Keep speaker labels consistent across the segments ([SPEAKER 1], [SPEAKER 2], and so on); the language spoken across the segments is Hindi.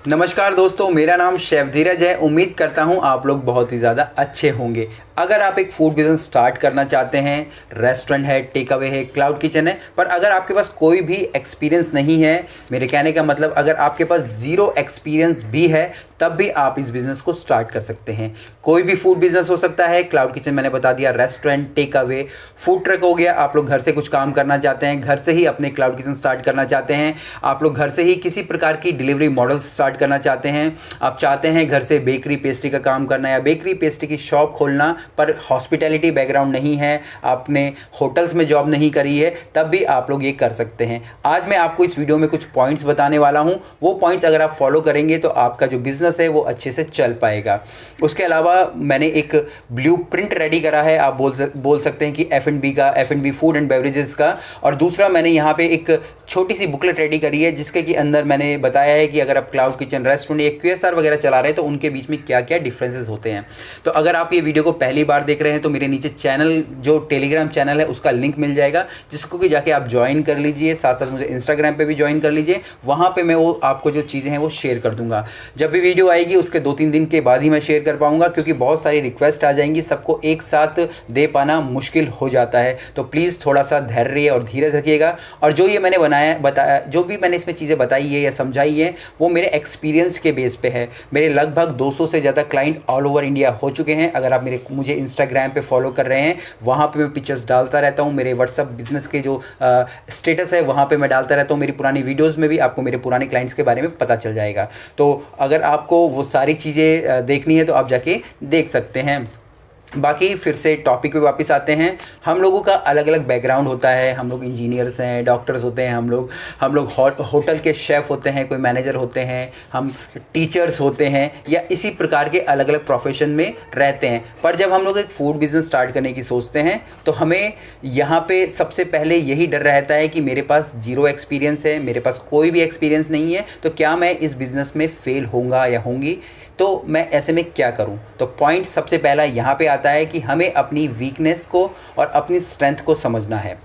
[SPEAKER 1] नमस्कार दोस्तों, मेरा नाम शेफ धीरज है। उम्मीद करता हूं आप लोग बहुत ही ज़्यादा अच्छे होंगे। अगर आप एक फूड बिज़नेस स्टार्ट करना चाहते हैं, रेस्टोरेंट है, टेक अवे है, क्लाउड किचन है, पर अगर आपके पास कोई भी एक्सपीरियंस नहीं है, मेरे कहने का मतलब अगर आपके पास ज़ीरो एक्सपीरियंस भी है, तब भी आप इस बिज़नेस को स्टार्ट कर सकते हैं। कोई भी फूड बिज़नेस हो सकता है। क्लाउड किचन मैंने बता दिया, restaurant, take away, food truck हो गया। आप लोग घर से कुछ काम करना चाहते हैं, घर से ही अपने क्लाउड किचन स्टार्ट करना चाहते हैं, आप लोग घर से ही किसी प्रकार की डिलीवरी मॉडल स्टार्ट करना चाहते हैं, आप चाहते हैं घर से बेकरी पेस्ट्री का काम करना या बेकरी पेस्ट्री की शॉप खोलना, पर हॉस्पिटैलिटी बैकग्राउंड नहीं है, आपने होटल्स में जॉब नहीं करी है, तब भी आप लोग ये कर सकते हैं। आज मैं आपको इस वीडियो में कुछ पॉइंट्स बताने वाला हूं। वो पॉइंट्स अगर आप फॉलो करेंगे तो आपका जो बिजनेस है वो अच्छे से चल पाएगा। उसके अलावा मैंने एक ब्लूप्रिंट रेडी करा है, आप बोल सकते हैं कि F&B का, F&B फूड एंड बेवरेजेस का। और दूसरा मैंने यहाँ पे एक छोटी सी बुकलेट रेडी करी है जिसके कि अंदर मैंने बताया है कि अगर आप क्लाउड किचन, रेस्टोरेंट या QSR वगैरह चला रहे हैं तो उनके बीच में क्या क्या डिफरेंसेस होते हैं। तो अगर आप ये वीडियो को पहली बार देख रहे हैं तो मेरे नीचे चैनल, जो टेलीग्राम चैनल है, उसका लिंक मिल जाएगा, जिसको कि जाके आप ज्वाइन कर लीजिए। साथ साथ मुझे इंस्टाग्राम पे भी ज्वाइन कर लीजिए, वहाँ पे मैं वो आपको जो चीज़ें हैं वो शेयर कर दूंगा। जब भी वीडियो आएगी उसके 2-3 दिन के बाद ही मैं शेयर कर पाऊंगा, क्योंकि बहुत सारी रिक्वेस्ट आ जाएंगी, सबको एक साथ दे पाना मुश्किल हो जाता है। तो प्लीज़ थोड़ा सा धैर्य और धीरज रखिएगा। और जो ये मैंने बताया, जो भी मैंने इसमें चीज़ें बताई है या समझाई है, वो मेरे एक्सपीरियंस के बेस पे है। मेरे लगभग 200 से ज़्यादा क्लाइंट ऑल ओवर इंडिया हो चुके हैं। अगर आप मुझे इंस्टाग्राम पे फॉलो कर रहे हैं, वहाँ पे मैं पिक्चर्स डालता रहता हूँ। मेरे व्हाट्सअप बिजनेस के जो स्टेटस है वहाँ पे मैं डालता रहता हूँ। मेरी पुरानी वीडियोज़ में भी आपको मेरे पुराने क्लाइंट्स के बारे में पता चल जाएगा। तो अगर आपको वो सारी चीज़ें देखनी है तो आप जाके देख सकते हैं। बाकी फिर से टॉपिक पे वापस आते हैं। हम लोगों का अलग अलग बैकग्राउंड होता है। हम लोग इंजीनियर्स हैं, डॉक्टर्स होते हैं, हम लोग होटल के शेफ़ होते हैं, कोई मैनेजर होते हैं, हम टीचर्स होते हैं, या इसी प्रकार के अलग अलग प्रोफेशन में रहते हैं। पर जब हम लोग एक फूड बिज़नेस स्टार्ट करने की सोचते हैं तो हमें यहाँ पे सबसे पहले यही डर रहता है कि मेरे पास ज़ीरो एक्सपीरियंस है, मेरे पास कोई भी एक्सपीरियंस नहीं है, तो क्या मैं इस बिज़नेस में फ़ेल होऊंगा या होंगी, तो मैं ऐसे में क्या करूं। तो पॉइंट सबसे पहला यहाँ पे आता है कि हमें अपनी वीकनेस को और अपनी स्ट्रेंथ को समझना है।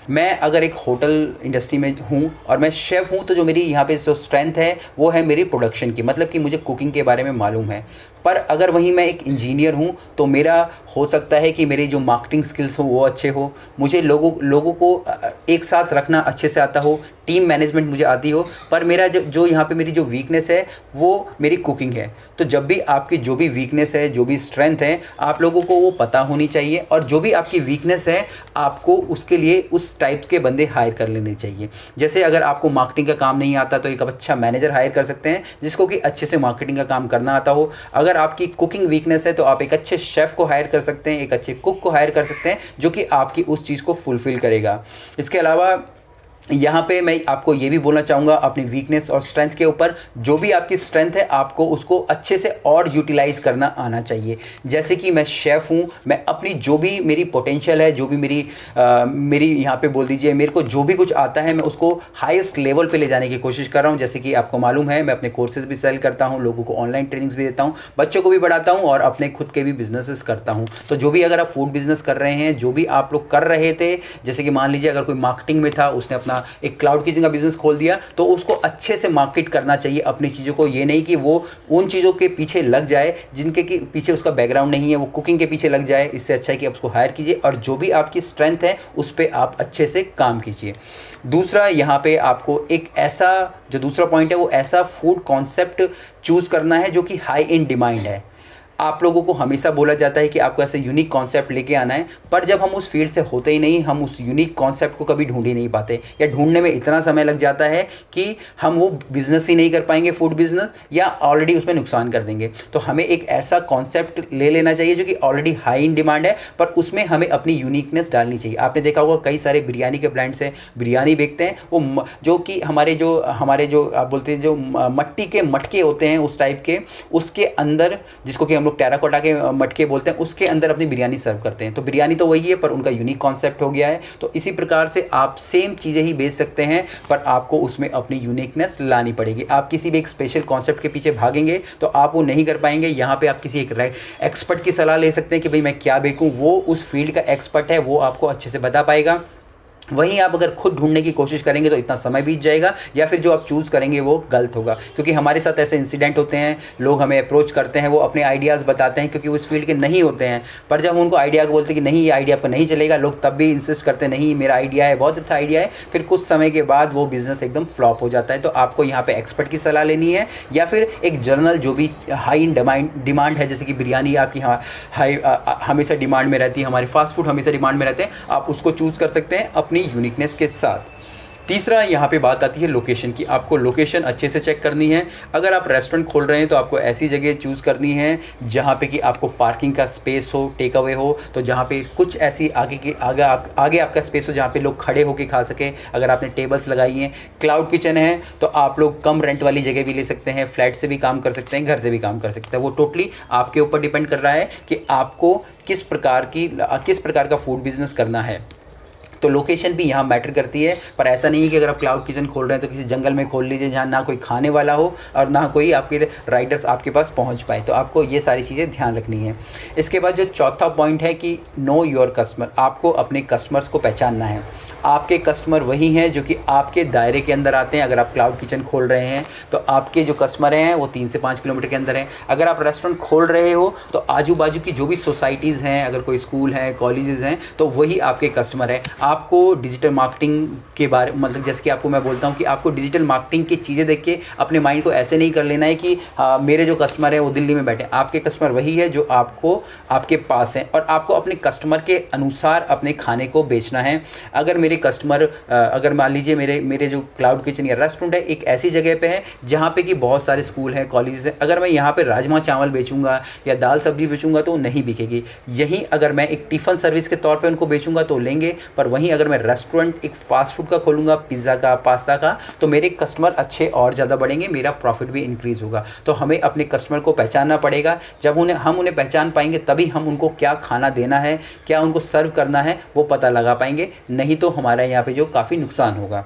[SPEAKER 1] मैं अगर एक होटल इंडस्ट्री में हूँ और मैं शेफ़ हूँ, तो जो मेरी यहाँ पे जो स्ट्रेंथ है वो है मेरी प्रोडक्शन की, मतलब कि मुझे कुकिंग के बारे में मालूम है। पर अगर वहीं मैं एक इंजीनियर हूँ तो मेरा हो सकता है कि मेरी जो मार्केटिंग स्किल्स हो वो अच्छे हो, मुझे लोगों को एक साथ रखना अच्छे से आता हो, टीम मैनेजमेंट मुझे आती हो, पर मेरा जो यहाँ पे मेरी जो वीकनेस है वो मेरी कुकिंग है। तो जब भी आपकी जो भी वीकनेस है, जो भी स्ट्रेंथ है, आप लोगों को वो पता होनी चाहिए। और जो भी आपकी वीकनेस है, आपको उसके लिए उस टाइप के बंदे हायर कर लेने चाहिए। जैसे अगर आपको मार्केटिंग का काम नहीं आता तो एक अच्छा मैनेजर हायर कर सकते हैं जिसको कि अच्छे से मार्केटिंग का काम करना आता हो। अगर आपकी कुकिंग वीकनेस है तो आप एक अच्छे शेफ़ को हायर कर सकते हैं, एक अच्छे कुक को हायर कर सकते हैं, जो कि आपकी उस चीज़ को फुलफ़िल करेगा। इसके अलावा यहाँ पे मैं आपको ये भी बोलना चाहूँगा अपनी वीकनेस और स्ट्रेंथ के ऊपर, जो भी आपकी स्ट्रेंथ है आपको उसको अच्छे से और यूटिलाइज़ करना आना चाहिए। जैसे कि मैं शेफ़ हूँ, मैं अपनी जो भी मेरी पोटेंशियल है, जो भी मेरी यहाँ पे बोल दीजिए, मेरे को जो भी कुछ आता है मैं उसको हाईएस्ट लेवल पे ले जाने की कोशिश कर रहा हूँ। जैसे कि आपको मालूम है मैं अपने कोर्सेज भी सेल करता हूँ, लोगों को ऑनलाइन ट्रेनिंग्स भी देता हूँ, बच्चों को भी पढ़ाता हूँ और अपने खुद के भी बिजनेसेस करता हूँ। तो जो भी अगर आप फूड बिजनेस कर रहे हैं, जो भी आप लोग कर रहे थे, जैसे कि मान लीजिए अगर कोई मार्केटिंग में था, उसने अपना एक क्लाउड किचन का बिजनेस खोल दिया, तो उसको अच्छे से मार्केट करना चाहिए अपनी चीज़ों को। ये नहीं कि वो उन चीज़ों के पीछे लग जाए जिनके कि पीछे उसका बैकग्राउंड नहीं है, वो कुकिंग के पीछे लग जाए। इससे अच्छा है कि आप उसको हायर कीजिए और जो भी आपकी स्ट्रेंथ है उस पर आप अच्छे से काम कीजिए। दूसरा, यहाँ पे आपको एक ऐसा, जो दूसरा पॉइंट है वो ऐसा फूड कॉन्सेप्ट चूज़ करना है जो कि हाई इन डिमांड है। आप लोगों को हमेशा बोला जाता है कि आपको ऐसे यूनिक कॉन्सेप्ट लेके आना है, पर जब हम उस फील्ड से होते ही नहीं, हम उस यूनिक कॉन्सेप्ट को कभी ढूंढ ही नहीं पाते, या ढूंढने में इतना समय लग जाता है कि हम वो बिज़नेस ही नहीं कर पाएंगे, फूड बिज़नेस, या ऑलरेडी उसमें नुकसान कर देंगे। तो हमें एक ऐसा कॉन्सेप्ट ले लेना चाहिए जो कि ऑलरेडी हाई इन डिमांड है, पर उसमें हमें अपनी यूनिकनेस डालनी चाहिए। आपने देखा होगा कई सारे बिरयानी के ब्रांड्स हैं, बिरयानी बेचते हैं, वो जो कि हमारे जो आप बोलते हैं जो मट्टी के मटके होते हैं उस टाइप के, उसके अंदर, जिसको कि हम लोग टेराकोटा के मटके बोलते हैं, उसके अंदर अपनी बिरयानी सर्व करते हैं। तो बिरयानी तो वही है पर उनका यूनिक कॉन्सेप्ट हो गया है। तो इसी प्रकार से आप सेम चीज़ें ही बेच सकते हैं, पर आपको उसमें अपनी यूनिकनेस लानी पड़ेगी। आप किसी भी एक स्पेशल कॉन्सेप्ट के पीछे भागेंगे तो आप वो नहीं कर पाएंगे। यहाँ पे आप किसी एक एक्सपर्ट की सलाह ले सकते हैं कि भाई मैं क्या बेचूं, वो उस फील्ड का एक्सपर्ट है, वो आपको अच्छे से बता पाएगा। वहीं आप अगर खुद ढूंढने की कोशिश करेंगे तो इतना समय बीत जाएगा, या फिर जो आप चूज़ करेंगे वो गलत होगा। क्योंकि हमारे साथ ऐसे इंसिडेंट होते हैं, लोग हमें अप्रोच करते हैं, वो अपने आइडियाज़ बताते हैं क्योंकि वो इस फील्ड के नहीं होते हैं, पर जब हम उनको आइडिया को बोलते हैं कि नहीं ये आइडिया आपको नहीं चलेगा, लोग तब भी इंसिस्ट करते हैं नहीं मेरा आइडिया है, बहुत अच्छा आइडिया है। फिर कुछ समय के बाद वो बिज़नेस एकदम फ्लॉप हो जाता है। तो आपको यहाँ पर एक्सपर्ट की सलाह लेनी है, या फिर एक जर्नल जो भी हाई इन डिमांड है, जैसे कि बिरयानी आपकी हाई हमेशा डिमांड में रहती है, हमारे फास्ट फूड हमेशा डिमांड में रहते हैं, आप उसको चूज़ कर सकते हैं अपनी यूनिकनेस के साथ। तीसरा यहाँ पे बात आती है लोकेशन की। आपको लोकेशन अच्छे से चेक करनी है। अगर आप रेस्टोरेंट खोल रहे हैं तो आपको ऐसी जगह चूज़ करनी है जहाँ पे कि आपको पार्किंग का स्पेस हो, टेक अवे हो, तो जहाँ पे कुछ ऐसी आगे आपका स्पेस हो जहाँ पे लोग खड़े होके खा सकें। अगर आपने टेबल्स लगाई हैं, क्लाउड किचन है तो आप लोग कम रेंट वाली जगह भी ले सकते हैं, फ्लैट से भी काम कर सकते हैं, घर से भी काम कर सकते हैं। वो टोटली आपके ऊपर डिपेंड कर रहा है कि आपको किस प्रकार का फूड बिज़नेस करना है। तो लोकेशन भी यहाँ मैटर करती है। पर ऐसा नहीं है कि अगर आप क्लाउड किचन खोल रहे हैं तो किसी जंगल में खोल लीजिए जहाँ ना कोई खाने वाला हो और ना कोई आपके राइडर्स आपके पास पहुँच पाए। तो आपको ये सारी चीज़ें ध्यान रखनी है। इसके बाद जो चौथा पॉइंट है कि नो योर कस्टमर, आपको अपने कस्टमर्स को पहचानना है। आपके कस्टमर वही हैं जो कि आपके दायरे के अंदर आते हैं। अगर आप क्लाउड किचन खोल रहे हैं तो आपके जो कस्टमर हैं वो 3 से 5 किलोमीटर के अंदर हैं। अगर आप रेस्टोरेंट खोल रहे हो तो आजू बाजू की जो भी सोसाइटीज़ हैं, अगर कोई स्कूल है, कॉलेजेस हैं, तो वही आपके कस्टमर हैं। आपको डिजिटल मार्केटिंग के बारे मतलब जैसे कि आपको मैं बोलता हूँ कि आपको डिजिटल मार्केटिंग की चीज़ें देख के अपने माइंड को ऐसे नहीं कर लेना है कि मेरे जो कस्टमर है वो दिल्ली में बैठे। आपके कस्टमर वही है जो आपके पास है, और आपको अपने कस्टमर के अनुसार अपने खाने को बेचना है। अगर मेरे कस्टमर अगर मान लीजिए मेरे जो क्लाउड किचन या रेस्टोरेंट है एक ऐसी जगह पे है जहाँ पे कि बहुत सारे स्कूल हैं, कॉलेजेस हैं, अगर मैं यहाँ पे राजमा चावल बेचूंगा या दाल सब्जी बेचूंगा तो नहीं बिकेगी। यहीं अगर मैं एक टिफ़िन सर्विस के तौर पे उनको बेचूंगा तो लेंगे, पर वहीं अगर मैं रेस्टोरेंट एक फास्ट फूड का खोलूँगा, पिज़्ज़ा का, पास्ता का, तो मेरे कस्टमर अच्छे और ज़्यादा बढ़ेंगे, मेरा प्रॉफिट भी इंक्रीज़ होगा। तो हमें अपने कस्टमर को पहचानना पड़ेगा। जब हम उन्हें पहचान पाएंगे तभी हम उनको क्या खाना देना है, क्या उनको सर्व करना है वो पता लगा पाएंगे, नहीं तो हमारा यहाँ पे जो काफ़ी नुकसान होगा।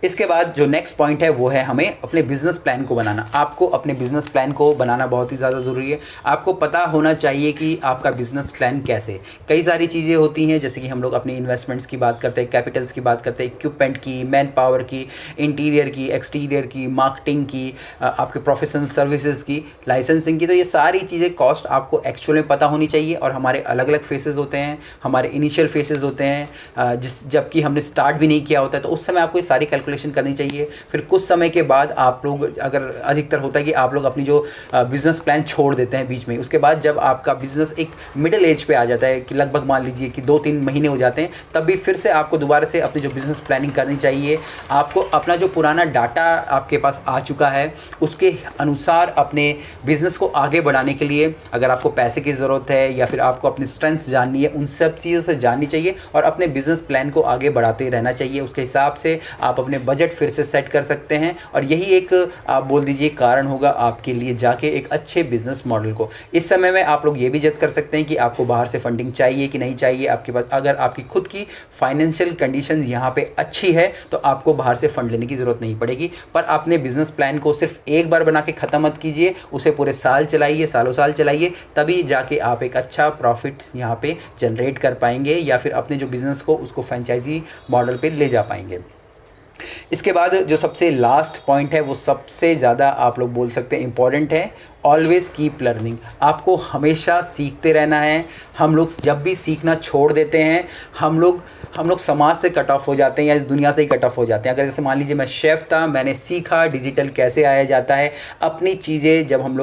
[SPEAKER 1] इसके बाद जो नेक्स्ट पॉइंट है वो है हमें अपने बिज़नेस प्लान को बनाना। आपको अपने बिज़नेस प्लान को बनाना बहुत ही ज़्यादा ज़रूरी है। आपको पता होना चाहिए कि आपका बिज़नेस प्लान कैसे, कई सारी चीज़ें होती हैं जैसे कि हम लोग अपनी इन्वेस्टमेंट्स की बात करते हैं, कैपिटल्स की बात करते हैं, इक्विपमेंट की, मैन पावर की, इंटीरियर की, एक्सटीरियर की, मार्केटिंग की, आपके प्रोफेशनल सर्विसेज की, लाइसेंसिंग की। तो ये सारी चीज़ें कॉस्ट आपको एक्चुअल में पता होनी चाहिए। और हमारे अलग अलग फेसेस होते हैं, हमारे इनिशियल फेसेस होते हैं जबकि हमने स्टार्ट भी नहीं किया होता है, तो उस समय आपको ये सारी कैलकुलेशन करनी चाहिए। फिर कुछ समय के बाद आप लोग, अगर अधिकतर होता है कि आप लोग अपनी जो बिज़नेस प्लान छोड़ देते हैं बीच में, उसके बाद जब आपका बिज़नेस एक मिडिल एज पे आ जाता है कि लगभग मान लीजिए कि 2-3 महीने हो जाते हैं, तब भी फिर से आपको दोबारा से अपनी जो बिज़नेस प्लानिंग करनी चाहिए। आपको अपना जो पुराना डाटा आपके पास आ चुका है उसके अनुसार अपने बिज़नेस को आगे बढ़ाने के लिए, अगर आपको पैसे की ज़रूरत है या फिर आपको अपनी स्ट्रेंथ्स जाननी है, उन सब चीज़ों से जाननी चाहिए और अपने बिज़नेस प्लान को आगे बढ़ाते रहना चाहिए। उसके हिसाब से आप अपने बजट फिर से सेट कर सकते हैं, और यही एक आप बोल दीजिए कारण होगा आपके लिए जाके एक अच्छे बिजनेस मॉडल को। इस समय में आप लोग ये भी जज कर सकते हैं कि आपको बाहर से फंडिंग चाहिए कि नहीं चाहिए। आपके पास अगर आपकी खुद की फाइनेंशियल कंडीशन यहाँ पे अच्छी है तो आपको बाहर से फंड लेने की ज़रूरत नहीं पड़ेगी। पर अपने बिजनेस प्लान को सिर्फ एक बार बना के ख़त्म मत कीजिए, उसे पूरे साल चलाइए, सालों साल चलाइए, तभी जाके आप एक अच्छा प्रॉफिट यहाँ पे जनरेट कर पाएंगे या फिर अपने जो बिज़नेस को उसको फ्रेंचाइजी मॉडल पे ले जा पाएंगे। इसके बाद जो सबसे लास्ट पॉइंट है वो सबसे ज़्यादा आप लोग बोल सकते हैं इम्पॉर्टेंट है, ऑलवेज़ कीप लर्निंग। आपको हमेशा सीखते रहना है। हम लोग जब भी सीखना छोड़ देते हैं हम लोग समाज से कट ऑफ हो जाते हैं या इस दुनिया से ही कट ऑफ हो जाते हैं। अगर जैसे मान लीजिए मैं शेफ़ था, मैंने सीखा डिजिटल कैसे आया जाता है, अपनी चीज़ें जब हम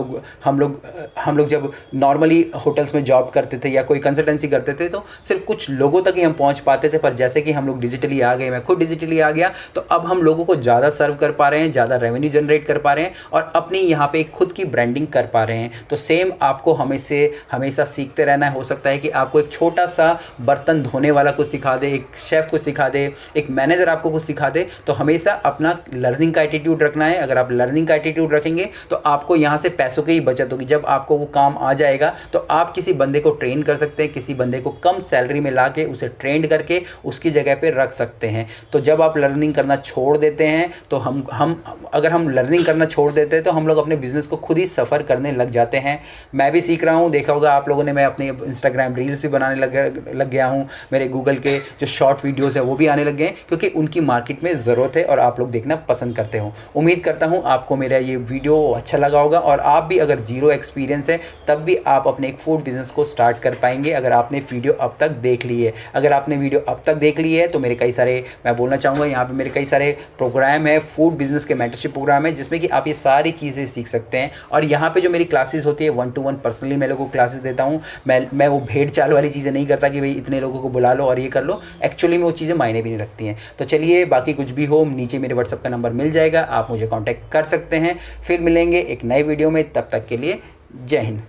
[SPEAKER 1] लोग जब नॉर्मली होटल्स में जॉब करते थे या कोई कंसल्टेंसी करते थे तो सिर्फ कुछ लोगों तक ही हम पहुंच पाते थे। पर जैसे कि हम लोग डिजिटली आ गए, मैं खुद डिजिटली आ गया, तो अब हम लोगों को ज़्यादा सर्व कर पा रहे हैं, ज़्यादा रेवेन्यू जनरेट कर पा रहे हैं और अपनी यहाँ पे खुद की ब्रांडिंग कर पा रहे हैं। तो सेम आपको हमेशा सीखते रहना है। हो सकता है कि आपको एक छोटा सा बर्तन धोने वाला कुछ सिखा दे, एक शेफ़ को सिखा दे, एक मैनेजर आपको कुछ सिखा दे, तो हमेशा अपना लर्निंग का एटीट्यूड रखना है। अगर आप लर्निंग का एटीट्यूड रखेंगे तो आपको यहाँ से पैसों की ही बचत होगी। जब आपको वो काम आ जाएगा तो आप किसी बंदे को ट्रेन कर सकते हैं, किसी बंदे को कम सैलरी में ला के उसे ट्रेंड करके उसकी जगह पे रख सकते हैं। तो जब आप लर्निंग करना छोड़ देते हैं तो अगर हम लर्निंग करना छोड़ देते हैं तो हम लोग अपने बिजनेस को खुद ही सफ़र कवर करने लग जाते हैं। मैं भी सीख रहा हूँ, देखा होगा आप लोगों ने, मैं अपने इंस्टाग्राम रील्स भी बनाने लग गया हूँ। मेरे गूगल के जो शॉर्ट वीडियोज़ हैं वो भी आने लग गए हैं, क्योंकि उनकी मार्केट में ज़रूरत है और आप लोग देखना पसंद करते हो। उम्मीद करता हूँ आपको मेरा ये वीडियो अच्छा लगा होगा, और आप भी अगर जीरो एक्सपीरियंस है तब भी आप अपने एक फूड बिजनेस को स्टार्ट कर पाएंगे, अगर आपने वीडियो अब तक देख ली है। अगर आपने वीडियो अब तक देख ली है तो मेरे कई सारे, मैं बोलना चाहूँगा यहाँ पे मेरे कई सारे प्रोग्राम है, फूड बिजनेस के मेंटरशिप प्रोग्राम है, जिसमें कि आप ये सारी चीज़ें सीख सकते हैं। और यहाँ पे जो मेरी क्लासेस होती है 1-to-1 पर्सनली मैं लोगों को क्लासेस देता हूँ। मैं वो भेड़ चाल वाली चीज़ें नहीं करता कि भाई इतने लोगों को बुला लो और ये कर लो। एक्चुअली में वो चीज़ें मायने भी नहीं रखती हैं। तो चलिए, बाकी कुछ भी हो, नीचे मेरे व्हाट्सअप का नंबर मिल जाएगा, आप मुझे कॉन्टैक्ट कर सकते हैं। फिर मिलेंगे एक नए वीडियो में, तब तक के लिए जय हिंद।